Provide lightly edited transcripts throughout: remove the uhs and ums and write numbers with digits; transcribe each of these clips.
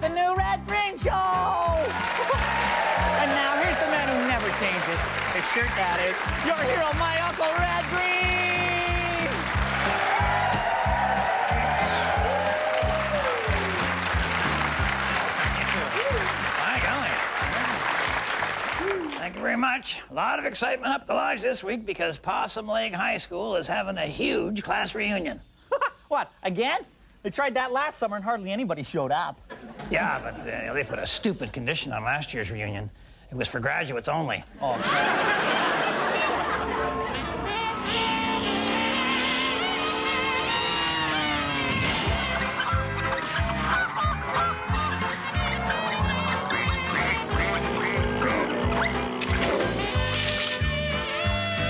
the new Red Green Show! And now here's the man who never changes. His shirt, that is. Your hero, my Uncle Red Green! Thank you very much. A lot of excitement up the lodge this week because Possum Lake High School is having a huge class reunion. What, again? They tried that last summer and hardly anybody showed up. Yeah, but they put a stupid condition on last year's reunion. It was for graduates only. Oh,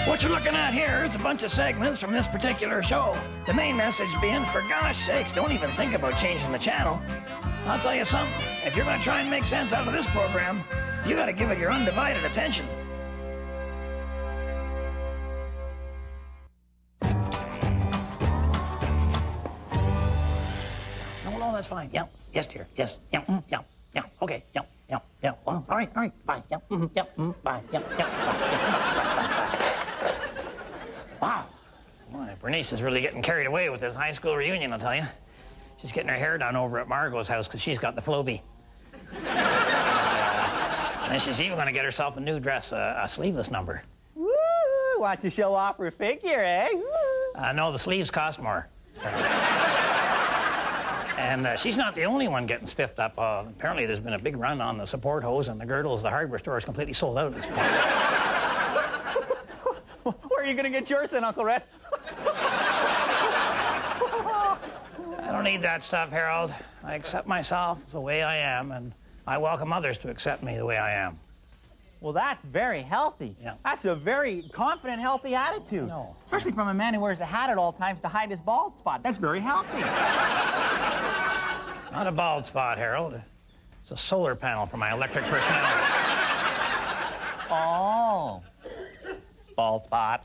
What you're looking at here is a bunch of segments from this particular show. The main message being, for gosh sakes, don't even think about changing the channel. I'll tell you something, if you're gonna try and make sense out of this program, you gotta give it your undivided attention. No, that's fine. Yeah, yes, dear, yes, yeah, yeah, okay, yeah, well, all right, bye, yeah, bye, yeah, bye. Wow. Boy, Bernice is really getting carried away with this high school reunion, I'll tell you. She's getting her hair done over at Margot's house because she's got the Floby. And she's even going to get herself a new dress, a sleeveless number. woo! Want to show off her figure, eh? No, the sleeves cost more. And she's not the only one getting spiffed up. Apparently there's been a big run on the support hose and the girdles. The hardware store is completely sold out at this point. Where are you gonna get yours in, Uncle Red? I don't need that stuff, Harold. I accept myself the way I am, and I welcome others to accept me the way I am. Well, that's very healthy. Yeah. That's a very confident, healthy attitude. No. Especially from a man who wears a hat at all times to hide his bald spot. That's very healthy. Not a bald spot, Harold. It's a solar panel for my electric personality. Oh. Bald spot.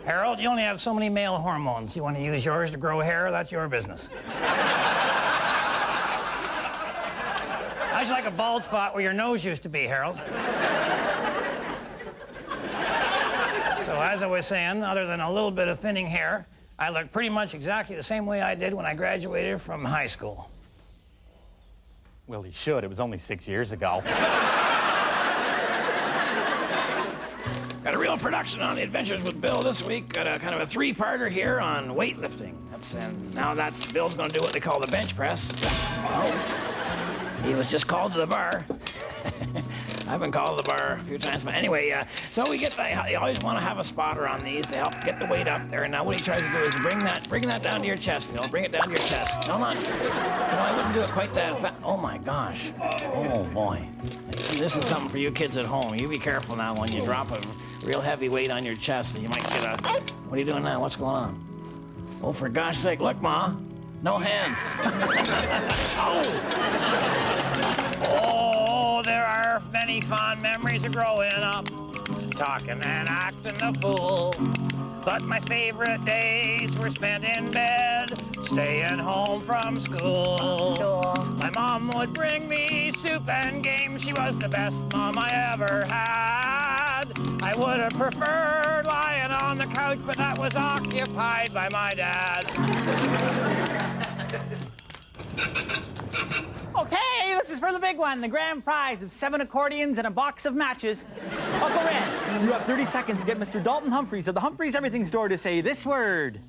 Harold, you only have so many male hormones. You want to use yours to grow hair? That's your business. How'd you like a bald spot where your nose used to be, Harold? So as I was saying, other than a little bit of thinning hair, I look pretty much exactly the same way I did when I graduated from high school. Well, he should. It was only 6 years ago. Got a real production on the Adventures with Bill this week. Got a kind of a three-parter here on weightlifting. Now that Bill's going to do what they call the bench press. Oh, he was just called to the bar. I've been called to the bar a few times, but anyway, so you always want to have a spotter on these to help get the weight up there. And now what he tries to do is bring that down to your chest, Bill. Bring it down to your chest. No, I wouldn't do it quite that fast. Oh my gosh. Oh boy. This is something for you kids at home. You be careful now when you drop a real heavy weight on your chest. You might get a... What are you doing now? What's going on? Oh, for gosh sake, look, Ma. No hands. Oh, there are many fond memories of growing up, talking and acting a fool. But my favorite days were spent in bed, staying home from school. My mom would bring me soup and games. She was the best mom I ever had. I would have preferred lying on the couch, but that was occupied by my dad. Okay, this is for the big one, the grand prize of 7 accordions and a box of matches. Uncle Red, you have 30 seconds to get Mr. Dalton Humphreys of the Humphreys Everything Store to say this word.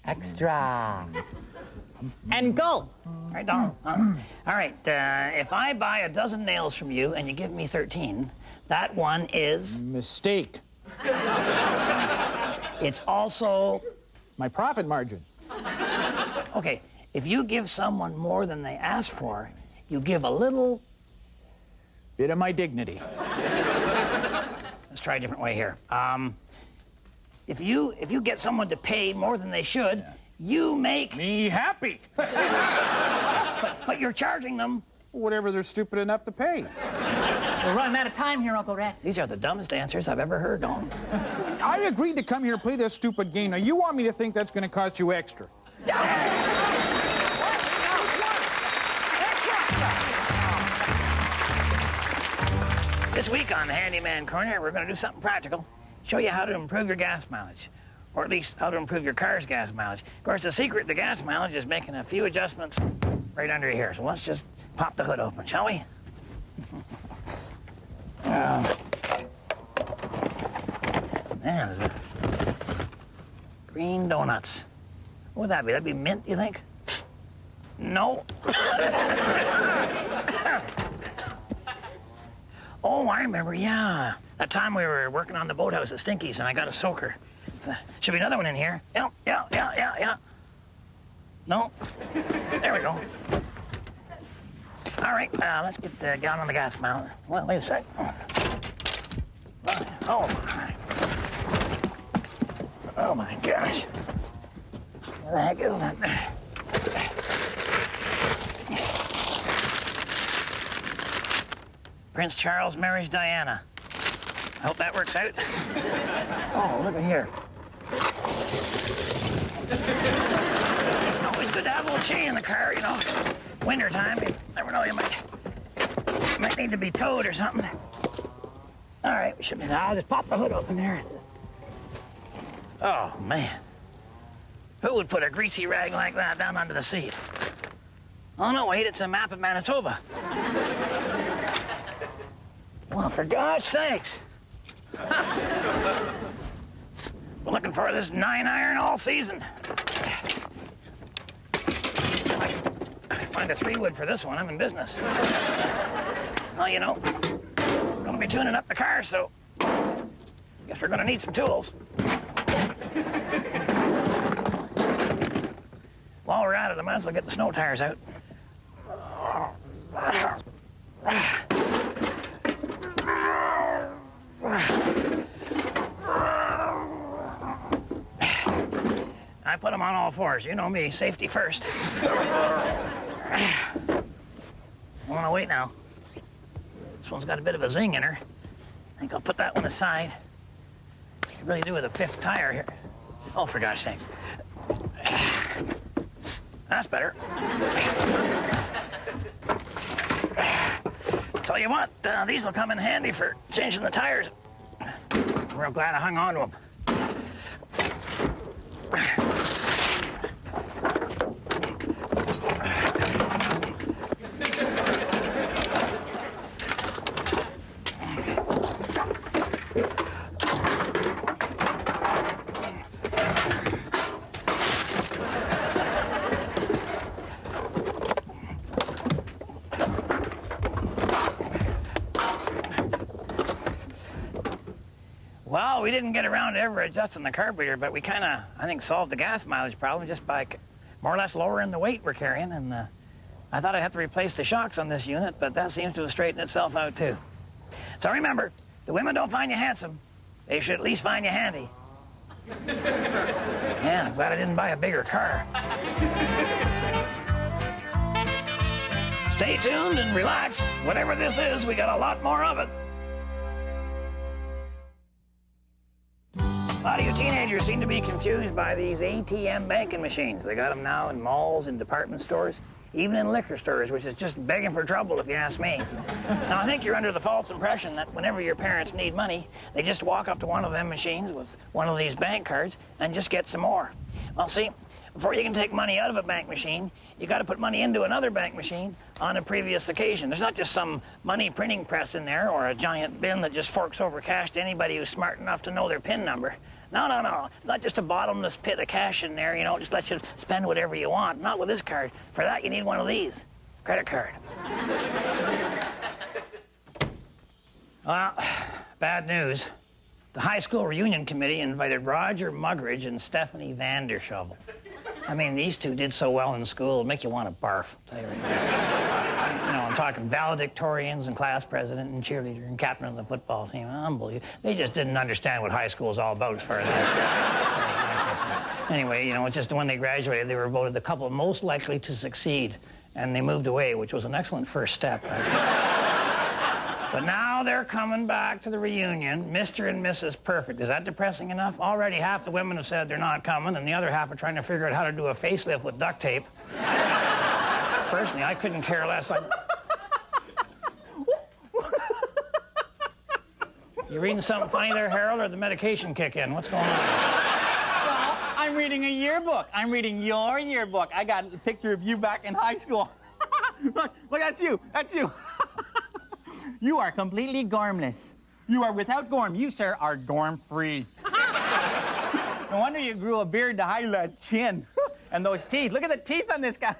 Extra. And go. All right, Donald. All right, if I buy a dozen nails from you and you give me 13, that one is... Mistake. It's also... My profit margin. Okay, if you give someone more than they ask for, you give a little... Bit of my dignity. Let's try a different way here. If you get someone to pay more than they should, you make... Me happy. But you're charging them... Whatever they're stupid enough to pay. We're running out of time here, Uncle Red. These are the dumbest answers I've ever heard, Don. I agreed to come here and play this stupid game. Now, you want me to think that's going to cost you extra? Extra! This week on the Handyman Corner, we're going to do something practical. Show you how to improve your gas mileage. Or at least how to improve your car's gas mileage. Of course, the secret to the gas mileage is making a few adjustments right under here. So let's just pop the hood open, shall we? Man, green donuts. What would that be? That'd be mint, you think? No. Oh, I remember, yeah. That time we were working on the boathouse at Stinky's and I got a soaker. Should be another one in here. Yeah. No? There we go. All right, let's get down on the gas mount. Well, wait a sec. Oh my gosh. What the heck is that there? Prince Charles marries Diana. I hope that works out. Oh, look at here. Always good to have a little chain in the car, you know. Winter time, you never know, you might need to be towed or something. All right, we should be. I'll just pop the hood open there. Oh man, who would put a greasy rag like that down under the seat? Oh no, wait, it's a map of Manitoba. Well, for gosh sakes. We're looking for this 9-iron all season. Find a 3-wood for this one, I'm in business. Well, you know, we're gonna be tuning up the car, so guess we're gonna need some tools. While we're at it, I might as well get the snow tires out. I put them on all fours. You know me, safety first. I want to wait now. This one's got a bit of a zing in her. I think I'll put that one aside. I could really do with a 5th tire here. Oh, for gosh sakes. That's better. Tell you what, these will come in handy for changing the tires. I'm real glad I hung on to them. Well, we didn't get around to ever adjusting the carburetor, but we kind of, I think, solved the gas mileage problem just by more or less lowering the weight we're carrying. And I thought I'd have to replace the shocks on this unit, but that seems to have straightened itself out, too. So remember, the women don't find you handsome. They should at least find you handy. Yeah, I'm glad I didn't buy a bigger car. Stay tuned and relax. Whatever this is, we got a lot more of it. A lot of you teenagers seem to be confused by these ATM banking machines. They got them now in malls and department stores, even in liquor stores, which is just begging for trouble if you ask me. Now, I think you're under the false impression that whenever your parents need money, they just walk up to one of them machines with one of these bank cards and just get some more. Well, see, before you can take money out of a bank machine, you got to put money into another bank machine on a previous occasion. There's not just some money printing press in there or a giant bin that just forks over cash to anybody who's smart enough to know their PIN number. No. It's not just a bottomless pit of cash in there, you know, just let you spend whatever you want. Not with this card. For that, you need one of these. Credit card. Well, bad news. The high school reunion committee invited Roger Muggeridge and Stephanie Vandershovel. I mean, these two did so well in school, it'll make you want to barf. I'll tell you right now. You know, I'm talking valedictorians and class president and cheerleader and captain of the football team. Unbelievable. They just didn't understand what high school is all about as far as that. Anyway, you know, it's just when they graduated, they were voted the couple most likely to succeed. And they moved away, which was an excellent first step. But now they're coming back to the reunion, Mr. and Mrs. Perfect. Is that depressing enough? Already half the women have said they're not coming, and the other half are trying to figure out how to do a facelift with duct tape. Personally, I couldn't care less. You reading something funny there, Harold, or the medication kick in? What's going on? Well, I'm reading a yearbook. I'm reading your yearbook. I got a picture of you back in high school. Look, that's you. That's you. You are completely gormless. You are without gorm. You, sir, are gorm-free. No wonder you grew a beard to hide that chin. And those teeth. Look at the teeth on this guy.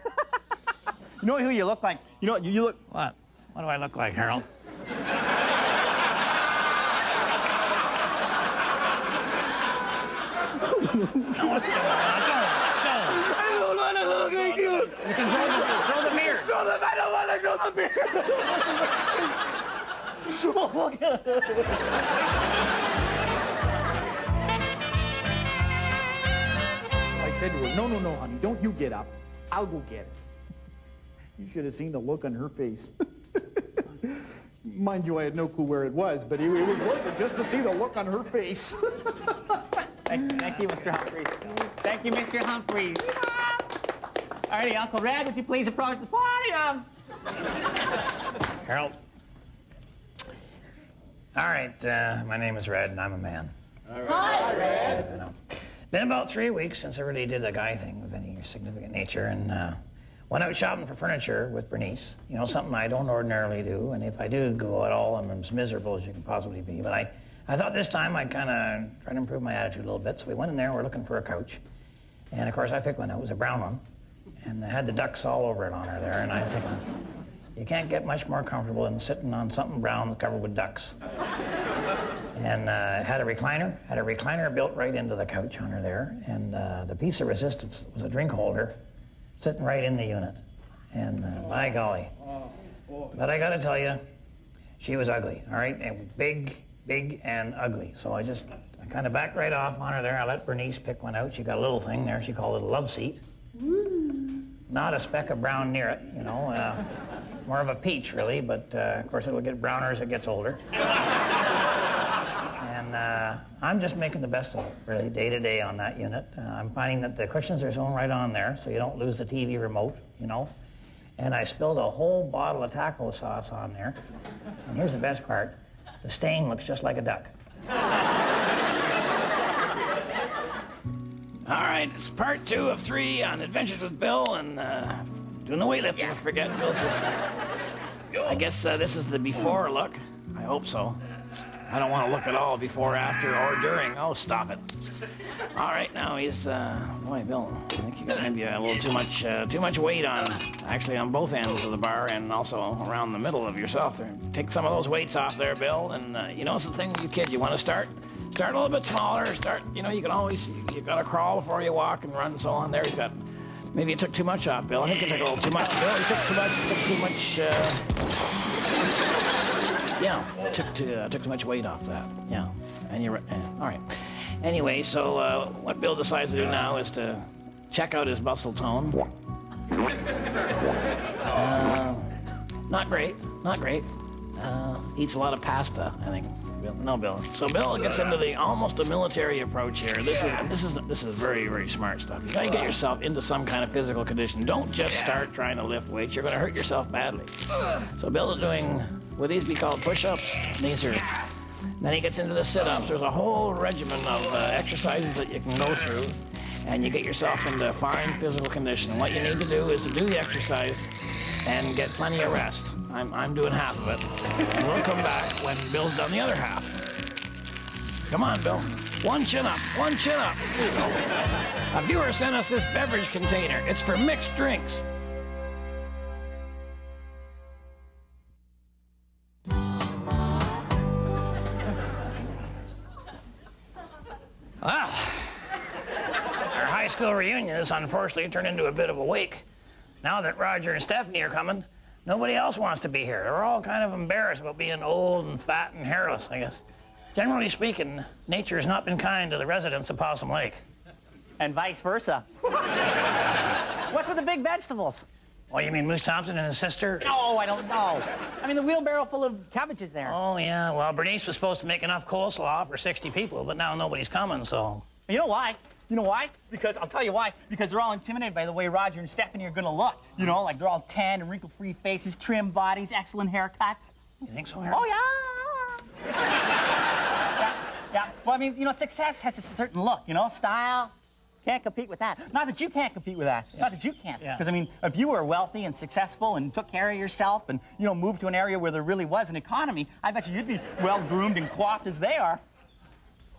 You know who you look like? You know, you look... What? What do I look like, Harold? No, what's going on? I don't want to look like you. You can throw the mirror. I don't want to grow the beard. I said to her, no, honey, don't you get up. I'll go get it. You should have seen the look on her face. Mind you, I had no clue where it was, but it was worth it just to see the look on her face. Thank you, Mr. Humphreys. Thank you, Mr. Humphreys. All righty, Uncle Red, would you please approach the podium? Harold. All right, my name is Red, and I'm a man. All right. Hi, Red. I know. Been about 3 weeks since I really did a guy thing of any significant nature, and went out shopping for furniture with Bernice. You know, something I don't ordinarily do, and if I do go at all, I'm as miserable as you can possibly be. But I thought this time I'd kind of try to improve my attitude a little bit, so we went in there, we're looking for a couch. And of course, I picked one. It was a brown one, and it had the ducks all over it on her there, and I'm thinking, you can't get much more comfortable than sitting on something brown covered with ducks. And had a recliner built right into the couch on her there, and the piece of resistance was a drink holder sitting right in the unit. And by golly. But I gotta tell you, she was ugly, all right? And big and ugly. So I kind of backed right off on her there. I let Bernice pick one out. She got a little thing there. She called it a love seat. Not a speck of brown near it, you know. More of a peach, really, but of course it'll get browner as it gets older. And I'm just making the best of it, really, day to day on that unit. I'm finding that the cushions are sewn right on there, so you don't lose the TV remote, you know. And I spilled a whole bottle of taco sauce on there. And here's the best part. The stain looks just like a duck. All right, it's part 2 of 3 on Adventures with Bill and doing the weightlifting. Forget Bill's just... I guess this is the before look. I hope so. I don't want to look at all before, after, or during. Oh, stop it. All right, now he's, boy, Bill, I think you got maybe a little too much weight on, actually on both ends of the bar and also around the middle of yourself there. Take some of those weights off there, Bill, and you know something, you kid, you want to start a little bit smaller, you know, you can always, you got to crawl before you walk and run and so on there. He's got, maybe you took too much off, Bill. I think you took a little too much, Bill. You took too much, yeah, took too much weight off that. Yeah, and you're all right. Anyway, so what Bill decides to do now is to check out his muscle tone. Not great. Eats a lot of pasta, I think. No, Bill. So Bill gets into the almost a military approach here. This is very, very smart stuff. You gotta get yourself into some kind of physical condition. Don't just start trying to lift weights. You're gonna hurt yourself badly. So Bill is doing what these be called push-ups. Then he gets into the sit-ups. There's a whole regimen of exercises that you can go through, and you get yourself into fine physical condition. And what you need to do is to do the exercise and get plenty of rest. I'm doing half of it, and we'll come back when Bill's done the other half. Come on, Bill. One chin up. A viewer sent us this beverage container. It's for mixed drinks. Well, our high school reunion has unfortunately turned into a bit of a wake. Now that Roger and Stephanie are coming, nobody else wants to be here. They're all kind of embarrassed about being old and fat and hairless, I guess. Generally speaking, nature has not been kind to the residents of Possum Lake. And vice versa. What's with the big vegetables? Oh, you mean Moose Thompson and his sister? No, I don't know. I mean the wheelbarrow full of cabbages there. Oh, yeah. Well, Bernice was supposed to make enough coleslaw for 60 people, but now nobody's coming, so... You know why? Because, I'll tell you why. Because they're all intimidated by the way Roger and Stephanie are gonna look. You know, like they're all tan and wrinkle-free faces, trim bodies, excellent haircuts. You think so, Harold? Oh, yeah. Yeah, well, I mean, success has a certain look, style. Can't compete with that. Not that you can't compete with that. Yeah. Not that you can't. Because, I mean, if you were wealthy and successful and took care of yourself and, moved to an area where there really was an economy, I bet you'd be well-groomed and coiffed as they are.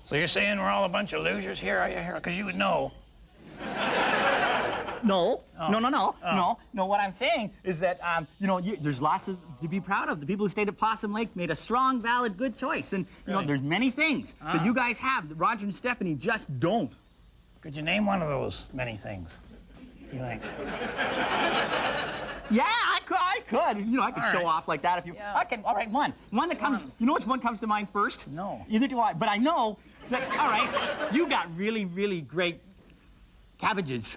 So you're saying we're all a bunch of losers here, are you, Harold? Because you would know. No. Oh. No. What I'm saying is that, there's lots to be proud of. The people who stayed at Possum Lake made a strong, valid, good choice. And, Really? There's many things that you guys have that Roger and Stephanie just don't. Could you name one of those many things, you think? Yeah, I could. I could All show right. off like that if you... Yeah. I can. All right, one. One that comes... You know which one comes to mind first? No. Either do I. But I know that, all right, you got really, really great cabbages.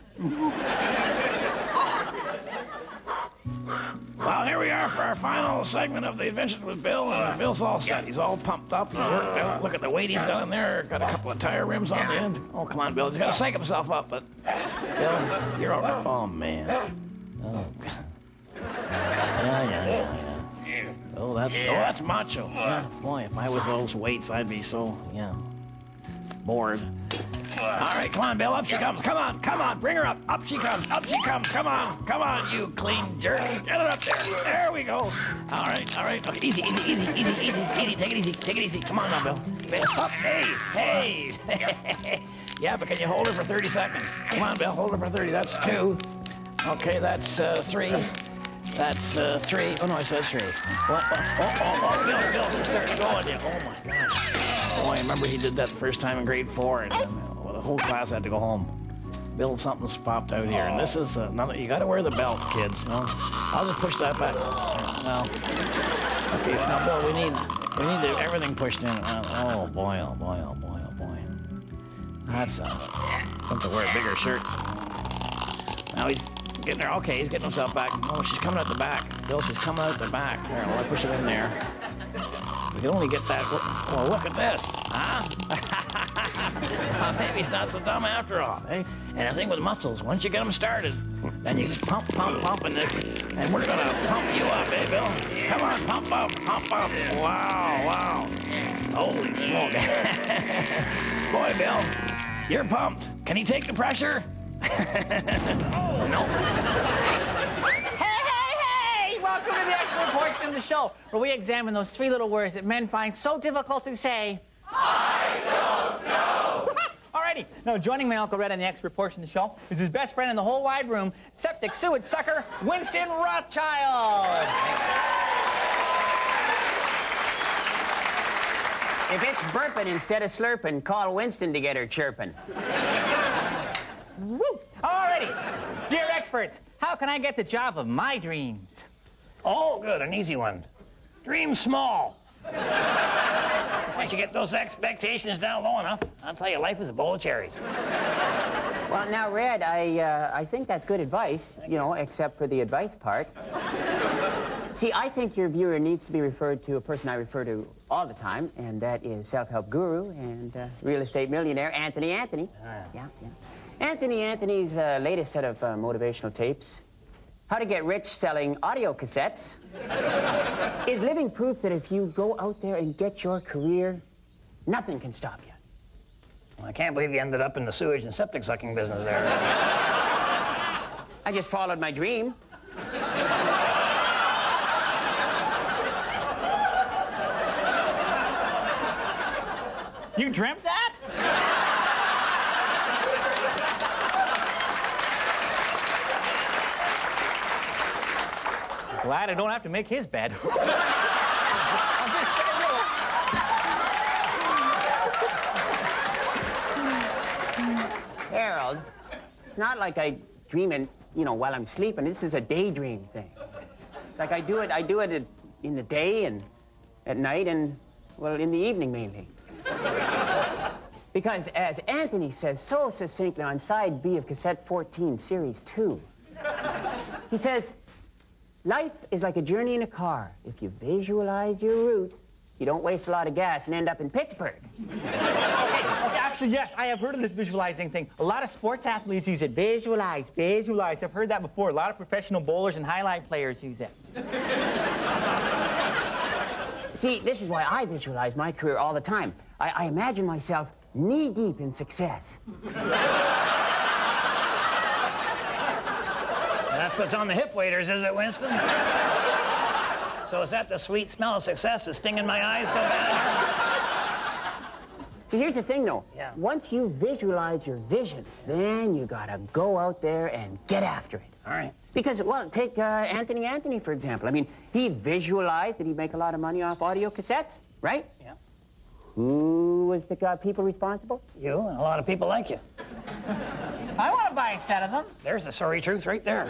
Well, here we are for our final segment of the Adventures with Bill. And Bill's all set. He's all pumped up and worked out. Look at the weight he's got in there. Got a couple of tire rims on the end. Oh, come on, Bill. He's got to psych himself up. But, Bill, you're all right. Oh, man. Oh, God. Yeah. Oh, that's macho. Yeah, boy, if I was those weights, I'd be so, bored. All right, come on, Bill. Up she comes. Come on. Bring her up. Up she comes. Come on, you clean jerk. Get it up there. There we go. All right. Okay, easy. Take it easy. Come on now, Bill. Up. Hey. Yeah, but can you hold her for 30 seconds? Come on, Bill. Hold her for 30. That's 2. Okay, that's 3. That's 3. Oh, no, I said 3. What? Oh, Bill, she's starting to go on you. Oh, my gosh. Oh, I remember he did that the first time in grade 4, and the whole class had to go home. Bill, something's popped out here, and this is you got to wear the belt, kids. I'll just push that back. Well, okay, now, Bill, we need everything pushed in. Oh boy. That's something to wear a bigger shirt. Now he's getting there. Okay, he's getting himself back. Oh, she's coming out the back. Bill, she's coming out the back. There, well, I push it in there. We can only get that. Oh, look at this, huh? Well, maybe it's not so dumb after all, eh? And the thing with muscles, once you get them started, then you just pump, and we're gonna pump you up, eh, Bill? Come on, pump up. Wow. Holy smoke. Boy, Bill, you're pumped. Can he take the pressure? No. Hey! Welcome to the expert portion of the show, where we examine those 3 little words that men find so difficult to say. I don't know. Alrighty. Now, joining my Uncle Red on the expert portion of the show is his best friend in the whole wide room, septic sewage sucker, Winston Rothschild. If it's burping instead of slurping, call Winston to get her chirping. Woo! Alrighty. Dear experts, how can I get the job of my dreams? Oh, good, an easy one. Dream small. Once you get those expectations down low enough, I'll tell you, life is a bowl of cherries. Well, now, Red, I think that's good advice, except for the advice part. See, I think your viewer needs to be referred to a person I refer to all the time, and that is self-help guru and real estate millionaire Anthony. Yeah. Anthony's latest set of motivational tapes, How to Get Rich Selling Audio Cassettes, is living proof that if you go out there and get your career, nothing can stop you. I can't believe you ended up in the sewage and septic sucking business there. I just followed my dream. You dreamt that? Glad I don't have to make his bed. I'm just saying. Harold, it's not like I dream it, while I'm sleeping. This is a daydream thing. Like I do it in the day and at night and, well, in the evening mainly. Because as Anthony says so succinctly on side B of cassette 14, series 2, he says, life is like a journey in a car. If you visualize your route, you don't waste a lot of gas and end up in Pittsburgh. Okay, actually, yes, I have heard of this visualizing thing. A lot of sports athletes use it. Visualize. I've heard that before. A lot of professional bowlers and highlight players use it. See, this is why I visualize my career all the time. I imagine myself knee-deep in success. That's what's on the hip waders, is it, Winston? So is that the sweet smell of success that's stinging my eyes so bad? See, here's the thing, though. Yeah. Once you visualize your vision, then you gotta go out there and get after it. All right. Because, well, take Anthony, for example. I mean, he visualized that he'd make a lot of money off audio cassettes, right? Yeah. Who was the people responsible? You and a lot of people like you. I want to buy a set of them. There's the sorry truth right there.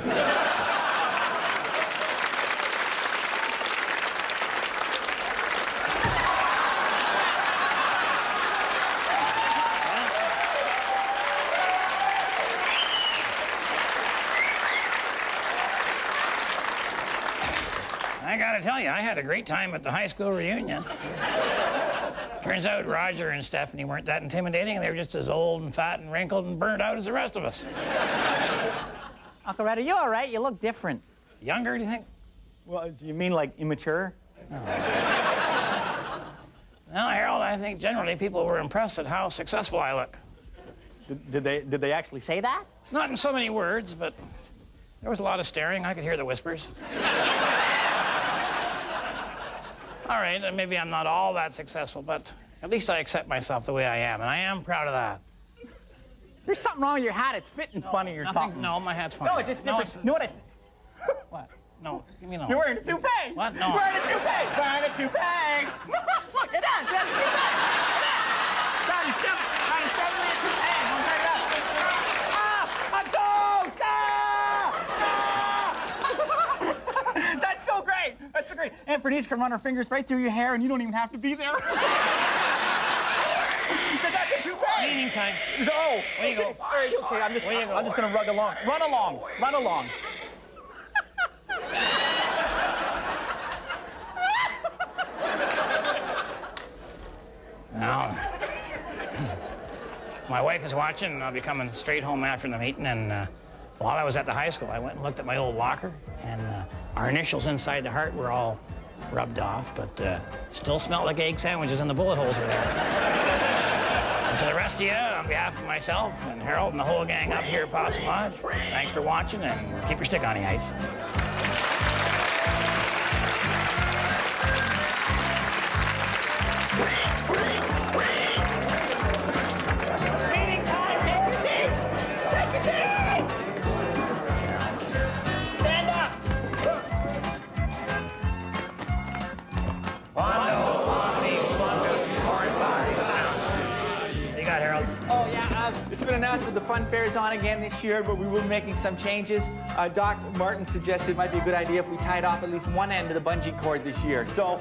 I gotta tell you, I had a great time at the high school reunion. Turns out Roger and Stephanie weren't that intimidating. They were just as old and fat and wrinkled and burned out as the rest of us. Uncle Red, are you all right? You look different. Younger, do you think? Well, do you mean like immature? No, Harold, I think generally people were impressed at how successful I look. Did they actually say that? Not in so many words, but there was a lot of staring. I could hear the whispers. All right, maybe I'm not all that successful, but at least I accept myself the way I am, and I am proud of that. There's something wrong with your hat. It's fitting funny or something. No, my hat's funny. No, it's just different. You know what? What? No, give me no. You're wearing a toupee. What? No. You're wearing a toupee. Wearing a toupee. Look at that. That's a toupee. That is definitely a toupee. Don't turn it up. A ghost! That's so great. That's so great. Aunt Bernice can run her fingers right through your hair, and you don't even have to be there. Because that's a toupee. Cleaning time. Oh, Where you go? All right, okay. I'm just gonna run along. Run along. Now, my wife is watching, and I'll be coming straight home after the meeting. And while I was at the high school, I went and looked at my old locker, and our initials inside the heart were all rubbed off, but still smelled like egg sandwiches, and the bullet holes were there. And to the rest of you, on behalf of myself and Harold and the whole gang up here at Possum Lodge, thanks for watching, and keep your stick on the ice. Meeting time. Take your seats. Take your seats. Stand up. Quando, Omni, Flunkus, Moritati. What you got, Harold? Oh, yeah, it's been announced that the fun fair is on again this year, but we will be making some changes. Doc Martin suggested it might be a good idea if we tied off at least one end of the bungee cord this year. So...